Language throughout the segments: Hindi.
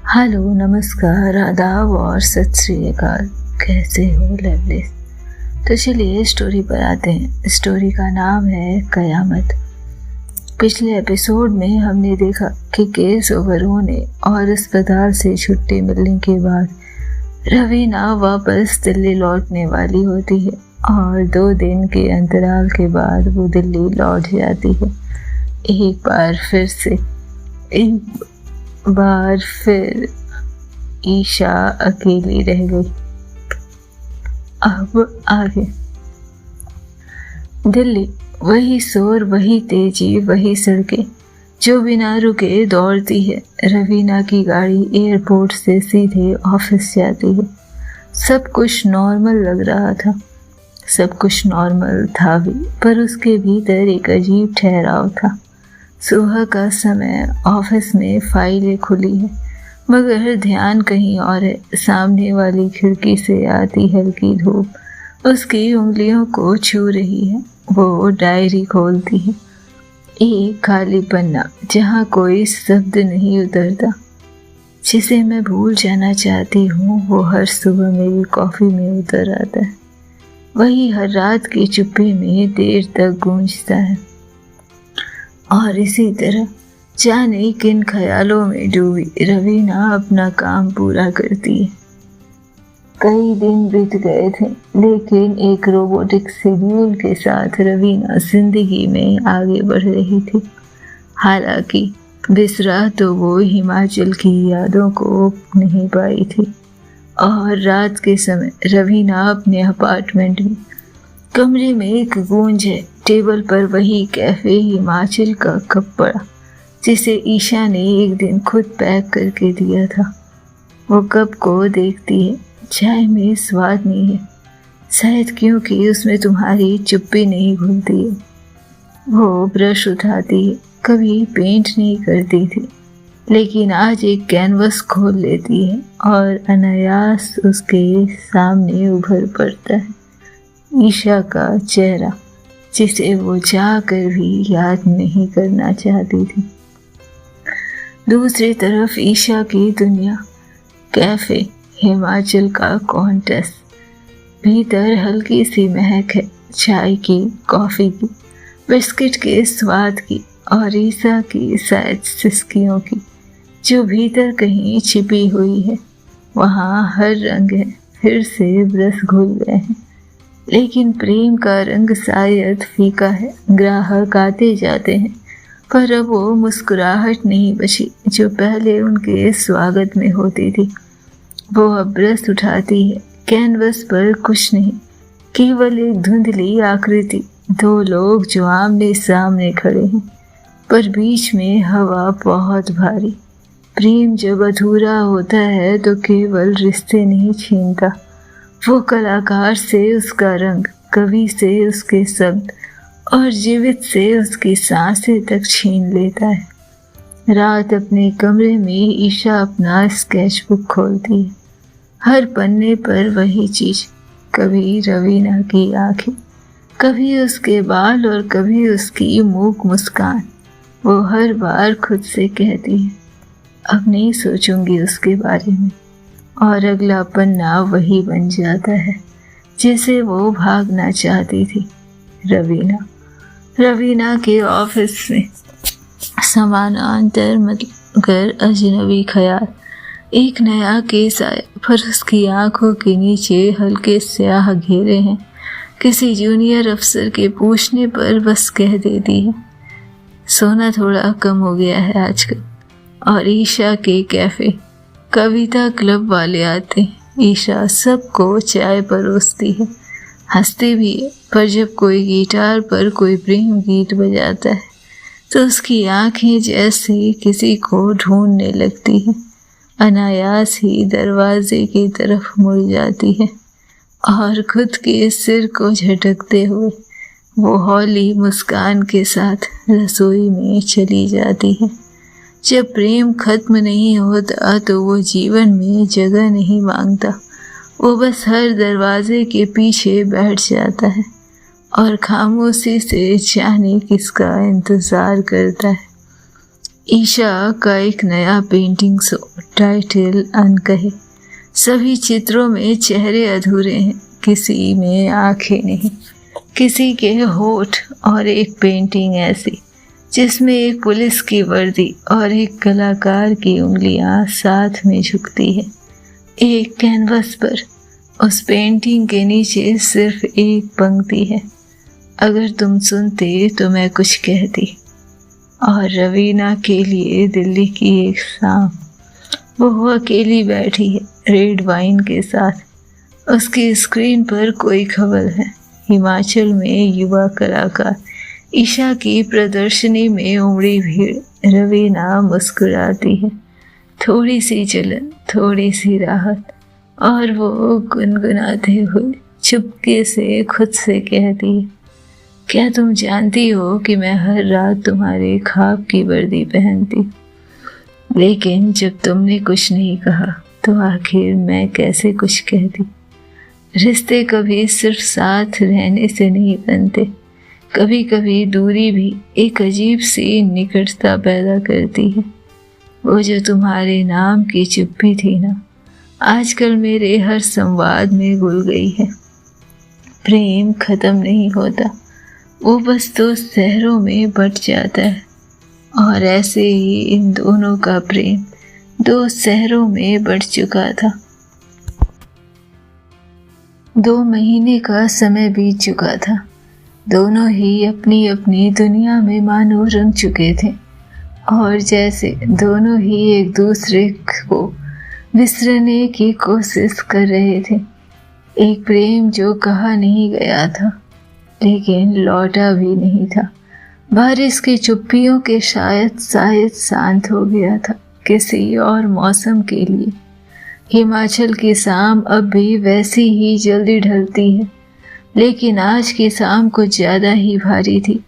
हेलो, नमस्कार, आदाब और सत श्री अकाल। कैसे हो लवलीज? तो चलिए स्टोरी पर आते हैं। स्टोरी का नाम है कयामत। पिछले एपिसोड में हमने देखा कि केस ओवर होने और अस्पताल से छुट्टी मिलने के बाद रवीना वापस दिल्ली लौटने वाली होती है और 2 दिन के अंतराल के बाद वो दिल्ली लौट जाती है। एक बार फिर ईशा अकेली रह गई। अब आगे दिल्ली, वही शोर, वही तेजी, वही सड़कें जो बिना रुके दौड़ती है। रवीना की गाड़ी एयरपोर्ट से सीधे ऑफिस जाती है। सब कुछ नॉर्मल लग रहा था, सब कुछ नॉर्मल था भी, पर उसके भीतर एक अजीब ठहराव था। सुबह का समय, ऑफिस में फाइलें खुली हैं, मगर ध्यान कहीं और है। सामने वाली खिड़की से आती हल्की धूप उसकी उंगलियों को छू रही है। वो डायरी खोलती है। एक खाली पन्ना जहाँ कोई शब्द नहीं उतरता। जिसे मैं भूल जाना चाहती हूँ वो हर सुबह मेरी कॉफी में उतर आता है। वही हर रात की चुप्पी में देर तक गूंजता है। और इसी तरह जाने किन ख्यालों में डूबी रवीना अपना काम पूरा करती है। कई दिन बीत गए थे, लेकिन एक रोबोटिक शेड्यूल के साथ रवीना जिंदगी में आगे बढ़ रही थी। हालांकि बिसरा तो वो हिमाचल की यादों को नहीं पाई थी। और रात के समय रवीना अपने अपार्टमेंट में कमरे में एक गूंज है। टेबल पर वही कैफे हिमाचल का कप पड़ा जिसे ईशा ने एक दिन खुद पैक करके दिया था। वो कप को देखती है। चाय में स्वाद नहीं है, शायद क्योंकि उसमें तुम्हारी चुप्पी नहीं घुलती है। वो ब्रश उठाती है। कभी पेंट नहीं करती थी, लेकिन आज एक कैनवस खोल लेती है और अनायास उसके सामने उभर पड़ता है ईशा का चेहरा, जिसे वो चाहकर भी याद नहीं करना चाहती थी। दूसरी तरफ ईशा की दुनिया, कैफे हिमाचल का कॉन्टेस्ट। भीतर हल्की सी महक है, चाय की, कॉफी की, बिस्किट के स्वाद की और ईशा की शायद सिसकियों की, जो भीतर कहीं छिपी हुई है। वहाँ हर रंग है, फिर से ब्रश घुल गए हैं, लेकिन प्रेम का रंग शायद फीका है। ग्राहक आते जाते हैं, पर अब वो मुस्कुराहट नहीं बची जो पहले उनके स्वागत में होती थी। वो अब ब्रश उठाती है। कैनवस पर कुछ नहीं, केवल एक धुंधली आकृति। 2 लोग जो आमने सामने खड़े हैं, पर बीच में हवा बहुत भारी। प्रेम जब अधूरा होता है तो केवल रिश्ते नहीं छीनता, वो कलाकार से उसका रंग, कवि से उसके शब्द और जीवित से उसकी सांसें तक छीन लेता है। रात अपने कमरे में ईशा अपना स्केचबुक खोलती है। हर पन्ने पर वही चीज, कभी रवीना की आंखें, कभी उसके बाल और कभी उसकी मूक मुस्कान। वो हर बार खुद से कहती है, अब नहीं सोचूंगी उसके बारे में, और अगला पन्ना वही बन जाता है जिसे वो भागना चाहती थी। रवीना के ऑफिस में समानांतर मगर अजनबी ख्याल। एक नया केस आया, पर उसकी आंखों के नीचे हल्के स्याह घेरे हैं। किसी जूनियर अफसर के पूछने पर बस कह देती है, सोना थोड़ा कम हो गया है आजकल। और ईशा के कैफे, कविता क्लब वाले आते हैं। ईशा सबको चाय परोसती है, हंसती भी है, पर जब कोई गिटार पर कोई प्रेम गीत बजाता है तो उसकी आंखें जैसे किसी को ढूंढने लगती हैं। अनायास ही दरवाजे की तरफ मुड़ जाती है और खुद के सिर को झटकते हुए वो हौली मुस्कान के साथ रसोई में चली जाती है। जब प्रेम खत्म नहीं होता तो वो जीवन में जगह नहीं मांगता। वो बस हर दरवाजे के पीछे बैठ जाता है और खामोशी से जाने किसका इंतजार करता है। ईशा का एक नया पेंटिंग शो टाइटल अनकहे। सभी चित्रों में चेहरे अधूरे हैं, किसी में आंखें नहीं, किसी के होठ, और एक पेंटिंग ऐसी जिसमें एक पुलिस की वर्दी और एक कलाकार की उंगलियां साथ में झुकती है। एक कैनवस पर उस पेंटिंग के नीचे सिर्फ एक पंक्ति है, अगर तुम सुनते तो मैं कुछ कहती। और रवीना के लिए दिल्ली की एक शाम, वो अकेली बैठी है रेड वाइन के साथ। उसकी स्क्रीन पर कोई खबर है, हिमाचल में युवा कलाकार ईशा की प्रदर्शनी में उमड़ी भीड़। रवीना मुस्कुराती है, थोड़ी सी जलन, थोड़ी सी राहत, और वो गुनगुनाते हुए चुपके से खुद से कहती है, क्या तुम जानती हो कि मैं हर रात तुम्हारे ख्वाब की वर्दी पहनती, लेकिन जब तुमने कुछ नहीं कहा तो आखिर मैं कैसे कुछ कहती। रिश्ते कभी सिर्फ साथ रहने से नहीं बनते, कभी कभी दूरी भी एक अजीब सी निकटता पैदा करती है। वो जो तुम्हारे नाम की चुप्पी थी ना, आजकल मेरे हर संवाद में घुल गई है। प्रेम खत्म नहीं होता, वो बस दो शहरों में बट जाता है, और ऐसे ही इन दोनों का प्रेम दो शहरों में बट चुका था। 2 महीने का समय बीत चुका था। दोनों ही अपनी अपनी दुनिया में मानो रंग चुके थे, और जैसे दोनों ही एक दूसरे को विसरने की कोशिश कर रहे थे। एक प्रेम जो कहा नहीं गया था, लेकिन लौटा भी नहीं था। बारिश की चुप्पियों के शायद शांत हो गया था किसी और मौसम के लिए। हिमाचल की शाम अब भी वैसी ही जल्दी ढलती है, लेकिन आज की शाम कुछ ज़्यादा ही भारी थी।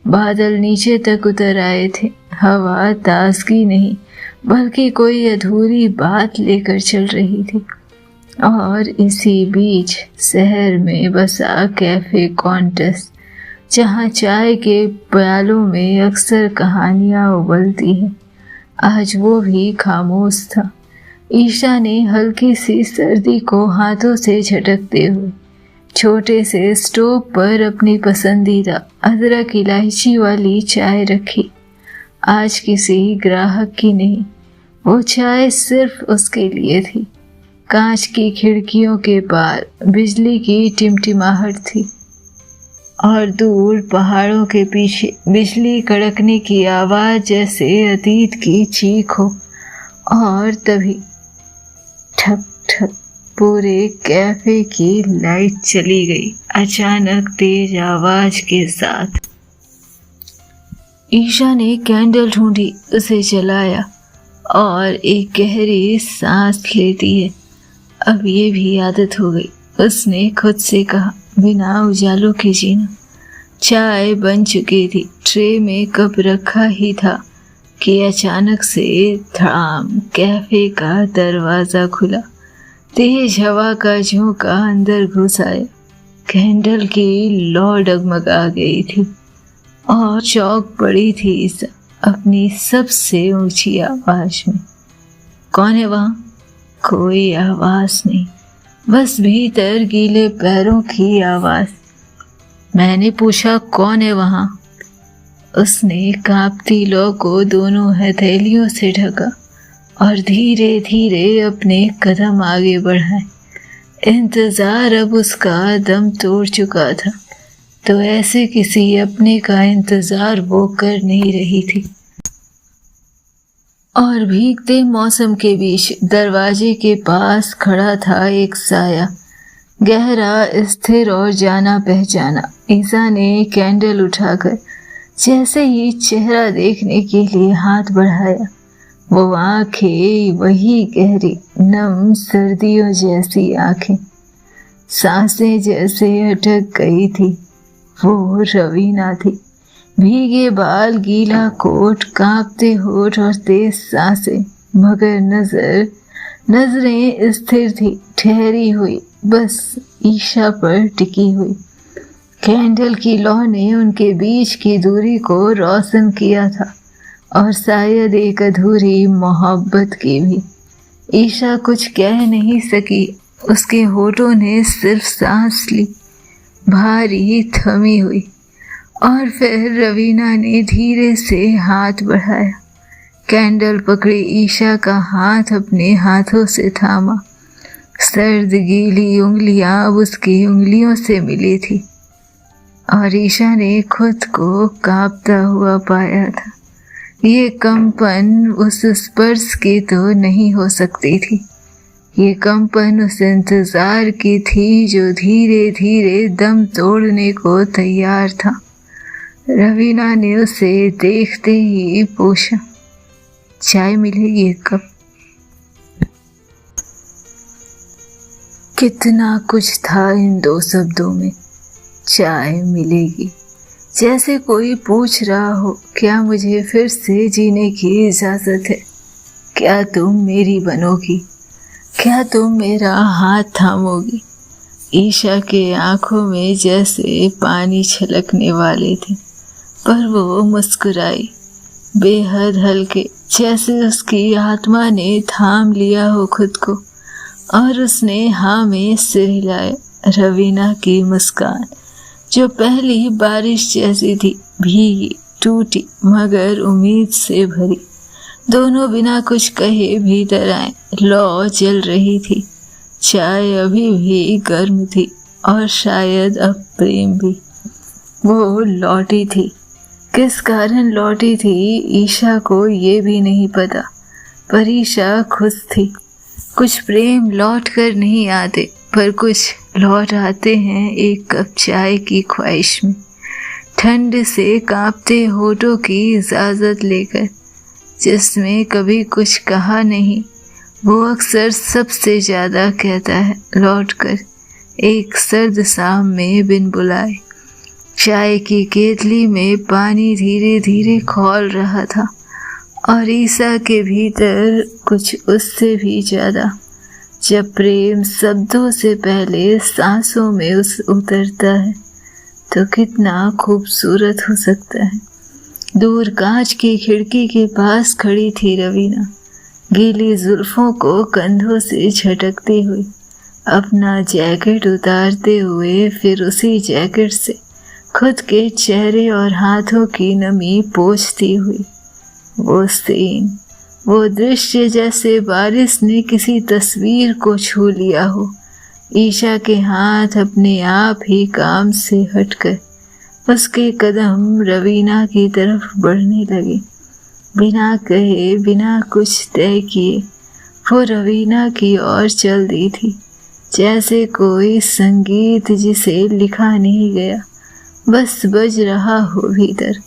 बादल नीचे तक उतर आए थे, हवा ताजगी नहीं बल्कि कोई अधूरी बात लेकर चल रही थी। और इसी बीच शहर में बसा कैफे कॉन्टेस्ट, जहाँ चाय के प्यालों में अक्सर कहानियाँ उबलती हैं, आज वो भी खामोश था। ईशा ने हल्की सी सर्दी को हाथों से झटकते हुए छोटे से स्टोव पर अपनी पसंदीदा अदरक इलायची वाली चाय रखी। आज किसी ग्राहक की नहीं, वो चाय सिर्फ उसके लिए थी। कांच की खिड़कियों के पार बिजली की टिमटिमाहट थी, और दूर पहाड़ों के पीछे बिजली कड़कने की आवाज़ जैसे अतीत की चीख हो। और तभी ठक ठक पूरे कैफे की लाइट चली गई, अचानक तेज आवाज के साथ। ईशा ने कैंडल ढूंढी, उसे जलाया और एक गहरी सांस लेती है। अब ये भी आदत हो गई, उसने खुद से कहा, बिना उजालों के जीना। चाय बन चुकी थी, ट्रे में कप रखा ही था कि अचानक से धड़ाम कैफे का दरवाज़ा खुला। तेज हवा का झोंका अंदर घुस आया। कैंडल की लौ डगमगा गई थी और चौंक पड़ी थी इस अपनी सबसे ऊंची आवाज में। कौन है वहाँ? कोई आवाज नहीं, बस भीतर गीले पैरों की आवाज। मैंने पूछा कौन है वहाँ? उसने कांपती लौ को दोनों हथेलियों से ढका और धीरे धीरे अपने कदम आगे बढ़ाए। इंतजार अब उसका दम तोड़ चुका था, तो ऐसे किसी अपने का इंतजार वो कर नहीं रही थी। और भीगते मौसम के बीच दरवाजे के पास खड़ा था एक साया, गहरा, स्थिर और जाना पहचाना। ईशा ने कैंडल उठाकर जैसे ही चेहरा देखने के लिए हाथ बढ़ाया, वो आंखें वही गहरी, नम, सर्दियों जैसी आंखें, सांसें जैसे अटक गई थी। वो रवीना थी। भीगे बाल, गीला कोट, कांपते होठ और तेज सांसें, मगर नजरें स्थिर थी, ठहरी हुई, बस ईशा पर टिकी हुई। कैंडल की लौ ने उनके बीच की दूरी को रोशन किया था, और शायद एक अधूरी मोहब्बत की भी। ईशा कुछ कह नहीं सकी। उसके होठों ने सिर्फ सांस ली, भारी थमी हुई। और फिर रवीना ने धीरे से हाथ बढ़ाया, कैंडल पकड़ी, ईशा का हाथ अपने हाथों से थामा। सर्द गीली उंगलियां अब उसकी उंगलियों से मिली थी और ईशा ने खुद को कांपता हुआ पाया था। ये कंपन उस स्पर्श की तो नहीं हो सकती थी। ये कंपन उस इंतजार की थी जो धीरे धीरे दम तोड़ने को तैयार था। रवीना ने उसे देखते ही पूछा, चाय मिलेगी एक कप? कितना कुछ था इन दो शब्दों में, चाय मिलेगी। जैसे कोई पूछ रहा हो, क्या मुझे फिर से जीने की इजाजत है? क्या तुम मेरी बनोगी? क्या तुम मेरा हाथ थामोगी? ईशा के आंखों में जैसे पानी छलकने वाले थे, पर वो मुस्कुराई, बेहद हल्के, जैसे उसकी आत्मा ने थाम लिया हो खुद को। और उसने हाँ में सिर हिलाया। रवीना की मुस्कान, जो पहली बारिश जैसी थी, भीगी, टूटी, मगर उम्मीद से भरी। दोनों बिना कुछ कहे भीतर आए। लौ जल रही थी, चाय अभी भी गर्म थी और शायद अब प्रेम भी। वो लौटी थी। किस कारण लौटी थी ईशा को ये भी नहीं पता, पर ईशा खुश थी। कुछ प्रेम लौट कर नहीं आते, पर कुछ लौट आते हैं एक कप चाय की ख्वाहिश में, ठंड से कांपते होठों की इजाज़त लेकर। जिसमें कभी कुछ कहा नहीं, वो अक्सर सबसे ज़्यादा कहता है लौट कर, एक सर्द शाम में बिन बुलाए। चाय की केतली में पानी धीरे धीरे खौल रहा था और ईशा के भीतर कुछ उससे भी ज़्यादा। जब प्रेम शब्दों से पहले सांसों में उतरता है तो कितना खूबसूरत हो सकता है। दूर कांच की खिड़की के पास खड़ी थी रवीना, गीली जुल्फों को कंधों से झटकती हुई, अपना जैकेट उतारते हुए फिर उसी जैकेट से खुद के चेहरे और हाथों की नमी पोंछती हुई। वो सीन, वो दृश्य जैसे बारिश ने किसी तस्वीर को छू लिया हो। ईशा के हाथ अपने आप ही काम से हटकर उसके कदम रवीना की तरफ बढ़ने लगे। बिना कहे, बिना कुछ तय किए वो रवीना की ओर चल दी थी, जैसे कोई संगीत जिसे लिखा नहीं गया, बस बज रहा हो भीतर।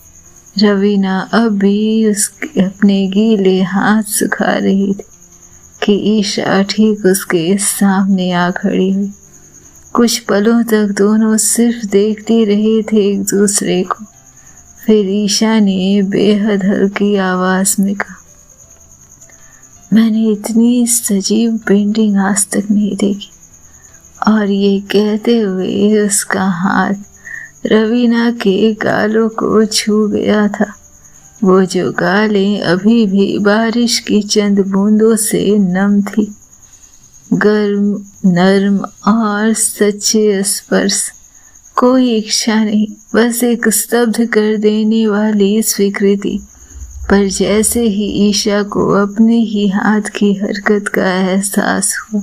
रवीना अब भी उसके अपने गीले हाथ सुखा रही थी कि ईशा ठीक उसके सामने आ खड़ी हुई। कुछ पलों तक दोनों सिर्फ देखते रहे थे एक दूसरे को। फिर ईशा ने बेहद हल्की आवाज में कहा, मैंने इतनी सजीव पेंटिंग आज तक नहीं देखी। और ये कहते हुए उसका हाथ रवीना के गालों को छू गया था, वो जो गालें अभी भी बारिश की चंद बूंदों से नम थी। गर्म, नर्म और सच्चे स्पर्श, कोई इच्छा नहीं, बस एक स्तब्ध कर देने वाली स्वीकृति। पर जैसे ही ईशा को अपने ही हाथ की हरकत का एहसास हुआ,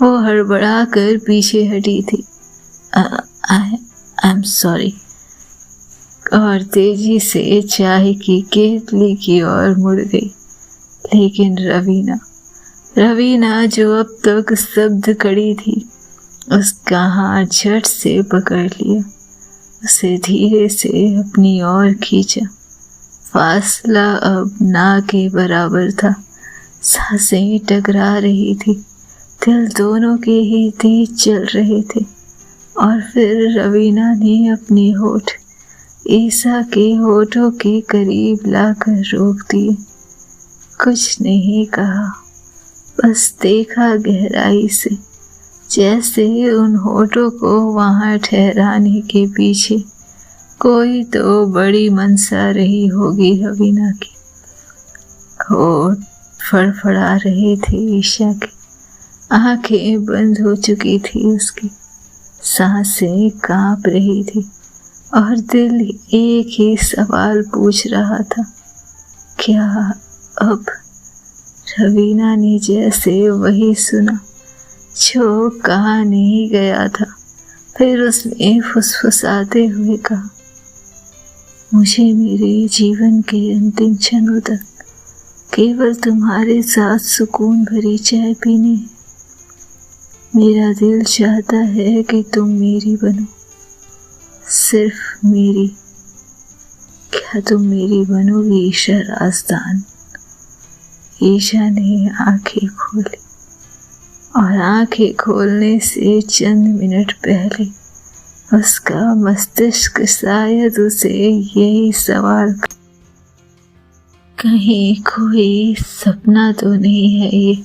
वो हड़बड़ा कर पीछे हटी थी। आई एम सॉरी, और तेजी से चाय की केतली की ओर मुड़ गई। लेकिन रवीना जो अब तक स्तब्ध खड़ी थी, उसका हाथ झट से पकड़ लिया, उसे धीरे से अपनी ओर खींचा। फासला अब ना के बराबर था, सांसें टकरा रही थी, दिल दोनों के ही तेज चल रहे थे। और फिर रवीना ने अपने होठ ईशा के होठों के करीब लाकर रोक दिए। कुछ नहीं कहा, बस देखा गहराई से, जैसे उन होठों को वहां ठहराने के पीछे कोई तो बड़ी मनसा रही होगी रवीना की। होठ फड़फड़ा रहे थे ईशा के। आंखें बंद हो चुकी थी उसकी, सांसें कांप रही थी और दिल एक ही सवाल पूछ रहा था, क्या अब? रवीना ने जैसे वही सुना जो कहा नहीं गया था। फिर उसने फुसफुसाते हुए कहा, मुझे मेरे जीवन के अंतिम क्षणों तक केवल तुम्हारे साथ सुकून भरी चाय पीनी है। मेरा दिल चाहता है कि तुम मेरी बनो, सिर्फ मेरी। क्या तुम मेरी बनोगी ईशा राजदान? ईशा ने आंखें खोली और आंखें खोलने से चंद मिनट पहले उसका मस्तिष्क शायद उसे यही सवाल, कहीं कोई सपना तो नहीं है ये?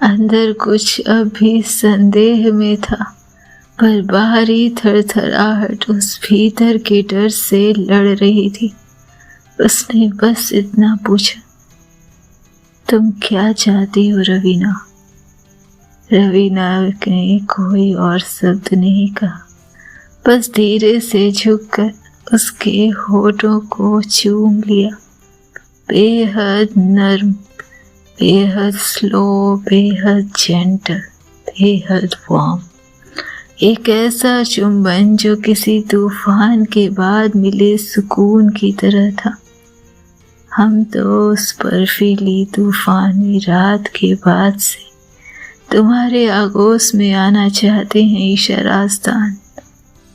अंदर कुछ अब भी संदेह में था, पर बाहरी थरथराहट उस भीतर के डर से लड़ रही थी। उसने बस इतना पूछा, तुम क्या चाहती हो रवीना? रवीना ने कोई और शब्द नहीं कहा, बस धीरे से झुककर उसके होठों को चूम लिया। बेहद नर्म, बेहद स्लो, बेहद जेंटल, बेहद वार्म। एक ऐसा चुंबन जो किसी तूफान के बाद मिले सुकून की तरह था। हम तो उस बर्फीली तूफानी रात के बाद से तुम्हारे आगोश में आना चाहते हैं ईशा राजदान।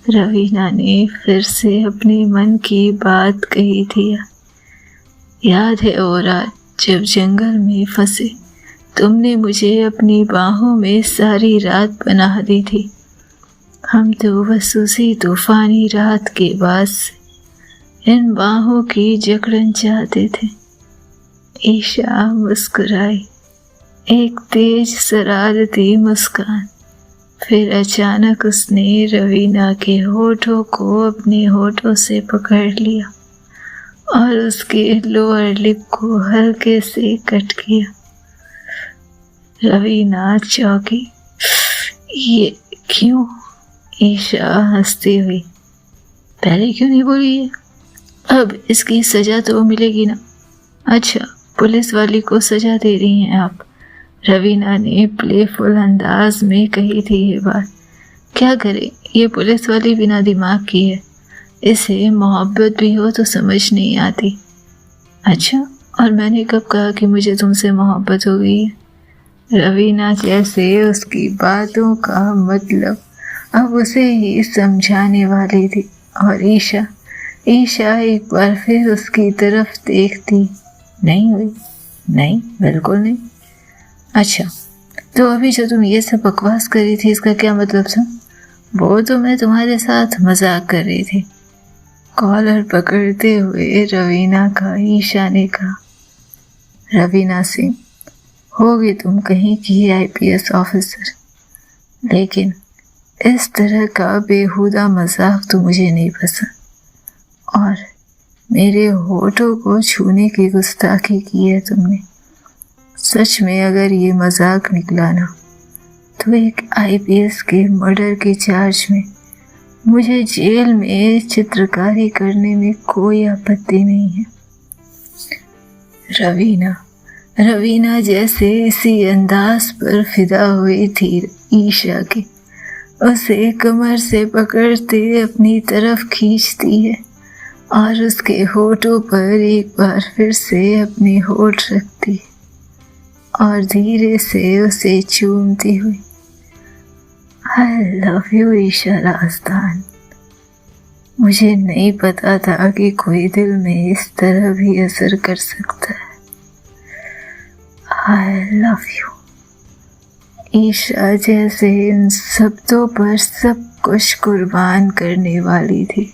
रवीना ने फिर से अपने मन की बात कही थी। याद है वो रात जब जंगल में फंसे तुमने मुझे अपनी बाहों में सारी रात बना दी थी। हम तो बस उसी तूफानी रात के बाद से इन बाहों की जकड़न चाहते थे। ईशा मुस्कुराई, एक तेज शरारती मुस्कान। फिर अचानक उसने रवीना के होठों को अपने होठों से पकड़ लिया और उसके लोअर लिप को हल्के से कट किया। रवीना चौंकी। ये क्यों? ईशा हंसती हुई, पहले क्यों नहीं बोली है? अब इसकी सजा तो मिलेगी ना। अच्छा, पुलिस वाली को सजा दे रही हैं आप? रवीना ने प्लेफुल अंदाज में कही थी ये बात। क्या करे, ये पुलिस वाली बिना दिमाग की है। इसे मोहब्बत भी हो तो समझ नहीं आती। अच्छा, और मैंने कब कहा कि मुझे तुमसे मोहब्बत हो गई है? रवीना जैसे उसकी बातों का मतलब अब उसे ही समझाने वाली थी। और ईशा एक बार फिर उसकी तरफ देखती। नहीं हुई? नहीं, बिल्कुल नहीं। अच्छा, तो अभी जो तुम ये सब बकवास कर रही थी इसका क्या मतलब था? वो तो मैं तुम्हारे साथ मजाक कर रही थी। कॉलर पकड़ते हुए रवीना का ईशा ने कहा। रवीना सिंह, होगी तुम कहीं की IPS ऑफिसर, लेकिन इस तरह का बेहुदा मजाक तो मुझे नहीं पसंद। और मेरे होठों को छूने की गुस्ताखी की है तुमने। सच में अगर ये मजाक निकला ना तो एक IPS के मर्डर के चार्ज में मुझे जेल में चित्रकारी करने में कोई आपत्ति नहीं है। रवीना जैसे इसी अंदाज पर फिदा हुई थी ईशा की, उसे कमर से पकड़ते अपनी तरफ खींचती है और उसके होठों पर एक बार फिर से अपने होठ रखती है और धीरे से उसे चूमती हुई, I love you Esha Razdan. मुझे नहीं पता था कि कोई दिल में इस तरह भी असर कर सकता है। आई लव यू। ईशा जैसे इन शब्दों पर सब कुछ कुर्बान करने वाली थी,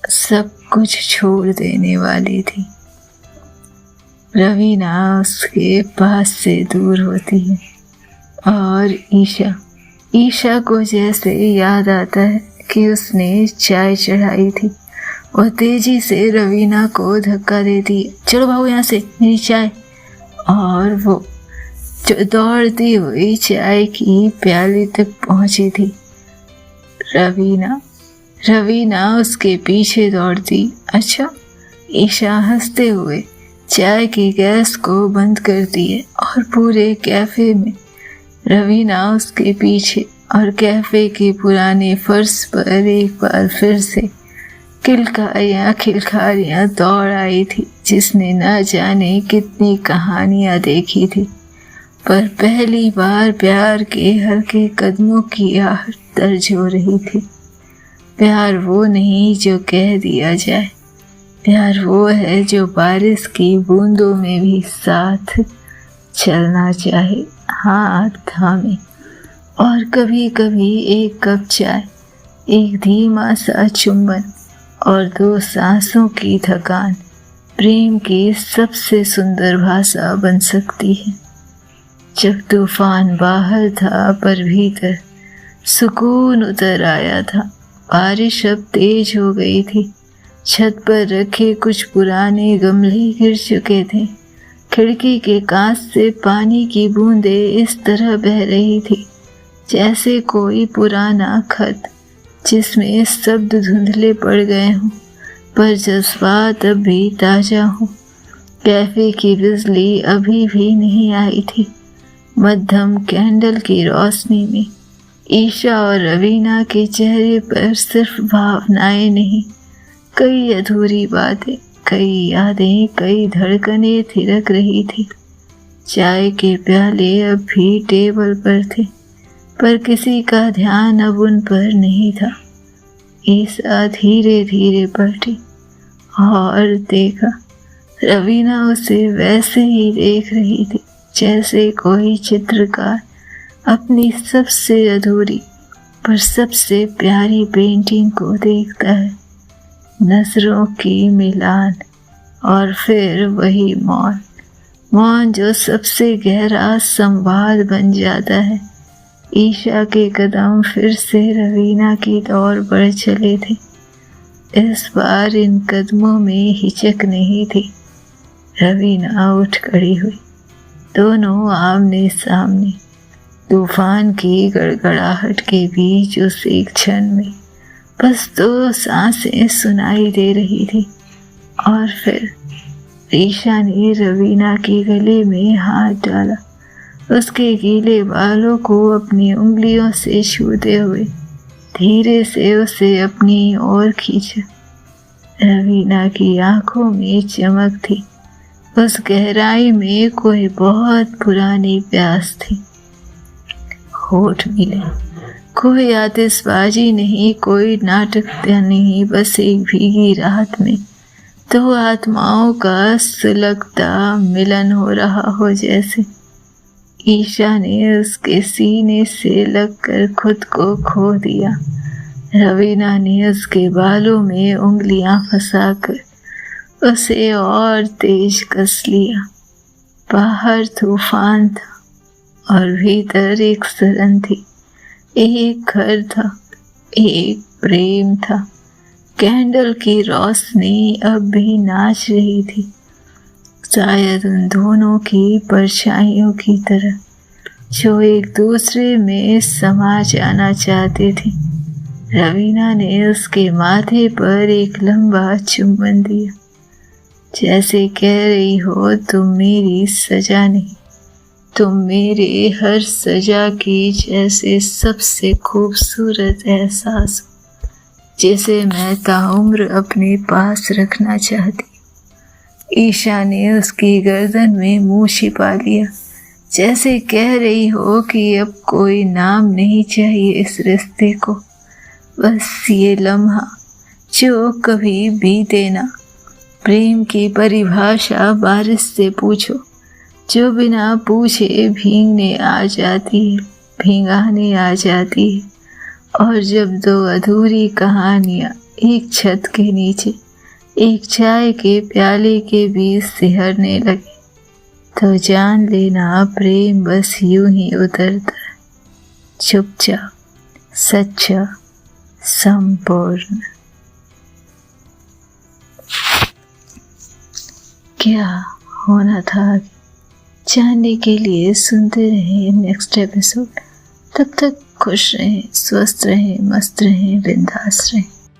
सब कुछ छोड़ देने वाली थी। रवीना उसके पास से दूर होती है और ईशा को जैसे याद आता है कि उसने चाय चढ़ाई थी, वो तेजी से रवीना को धक्का देती है। चलो भागो यहाँ से, मेरी चाय। और वो जो दौड़ती हुई चाय की प्याली तक पहुंची थी। रवीना उसके पीछे दौड़ती। अच्छा, ईशा हंसते हुए चाय की गैस को बंद करती है और पूरे कैफे में रवीना उसके पीछे, और कैफे के पुराने फर्श पर एक बार फिर से खिलकारियां दौड़ आई थी, जिसने न जाने कितनी कहानियां देखी थी, पर पहली बार प्यार के हल्के कदमों की आहट दर्ज हो रही थी। प्यार वो नहीं जो कह दिया जाए, प्यार वो है जो बारिश की बूंदों में भी साथ चलना चाहे, हाथ थामे। और कभी कभी एक कप चाय, एक धीमा सा चुंबन और 2 सांसों की थकान प्रेम की सबसे सुंदर भाषा बन सकती है। जब तूफान बाहर था पर भीतर सुकून उतर आया था। बारिश अब तेज हो गई थी। छत पर रखे कुछ पुराने गमले गिर चुके थे। खिड़की के कांच से पानी की बूंदें इस तरह बह रही थी जैसे कोई पुराना खत जिसमें शब्द धुंधले पड़ गए हों, पर जज्बात अब भी ताजा हों। कैफे की बिजली अभी भी नहीं आई थी। मध्यम कैंडल की रोशनी में ईशा और रवीना के चेहरे पर सिर्फ भावनाएं नहीं, कई अधूरी बातें, कई यादें, कई धड़कनें थिरक रही थी। चाय के प्याले अब भी टेबल पर थे, पर किसी का ध्यान अब उन पर नहीं था। ईशा धीरे धीरे पलटी और देखा, रवीना उसे वैसे ही देख रही थी जैसे कोई चित्रकार अपनी सबसे अधूरी पर सबसे प्यारी पेंटिंग को देखता है। नजरों की मिलान और फिर वही मौन जो सबसे गहरा संवाद बन जाता है। ईशा के कदम फिर से रवीना की ओर बढ़ चले थे। इस बार इन कदमों में हिचक नहीं थी। रवीना उठ खड़ी हुई, दोनों आमने सामने। तूफान की गड़गड़ाहट के बीच उस एक क्षण में बस 2 सांसें सुनाई दे रही थी। और फिर ईशा ने रवीना के गले में हाथ डाला, उसके गीले बालों को अपनी उंगलियों से छूते हुए धीरे से उसे अपनी ओर खींचा। रवीना की आंखों में चमक थी, उस गहराई में कोई बहुत पुरानी प्यास थी। होठ मिले, कोई आतिशबाजी नहीं, कोई नाटक नहीं, बस एक भीगी रात में 2 आत्माओं का सुलगता मिलन हो रहा हो जैसे। ईशा ने उसके सीने से लगकर खुद को खो दिया। रवीना ने उसके बालों में उंगलियां फंसाकर उसे और तेज कस लिया। बाहर तूफान था और भीतर एक सरन थी, एक घर था, एक प्रेम था। कैंडल की रोशनी अब भी नाच रही थी, शायद उन दोनों की परछाइयों की तरह जो एक दूसरे में समा जाना चाहते थे। रवीना ने उसके माथे पर एक लंबा चुंबन दिया, जैसे कह रही हो तुम मेरी सजा नहीं, तुम मेरे हर सजा की जैसे सबसे खूबसूरत एहसास जिसे मैं ताउम्र अपने पास रखना चाहती। ईशा ने उसकी गर्दन में मुंह छिपा लिया, जैसे कह रही हो कि अब कोई नाम नहीं चाहिए इस रिश्ते को, बस ये लम्हा जो कभी बीते ना। प्रेम की परिभाषा बारिश से पूछो, जो बिना पूछे भींगाने आ जाती है। और जब 2 अधूरी कहानियां एक छत के नीचे एक चाय के प्याले के बीच सिहरने लगे, तो जान लेना प्रेम बस यूं ही उतरता है, चुपचाप, सच्चा, संपूर्ण। क्या होना था जानने के लिए सुनते रहें नेक्स्ट एपिसोड। तब तक खुश रहें, स्वस्थ रहें, मस्त रहें, बिंदास रहें।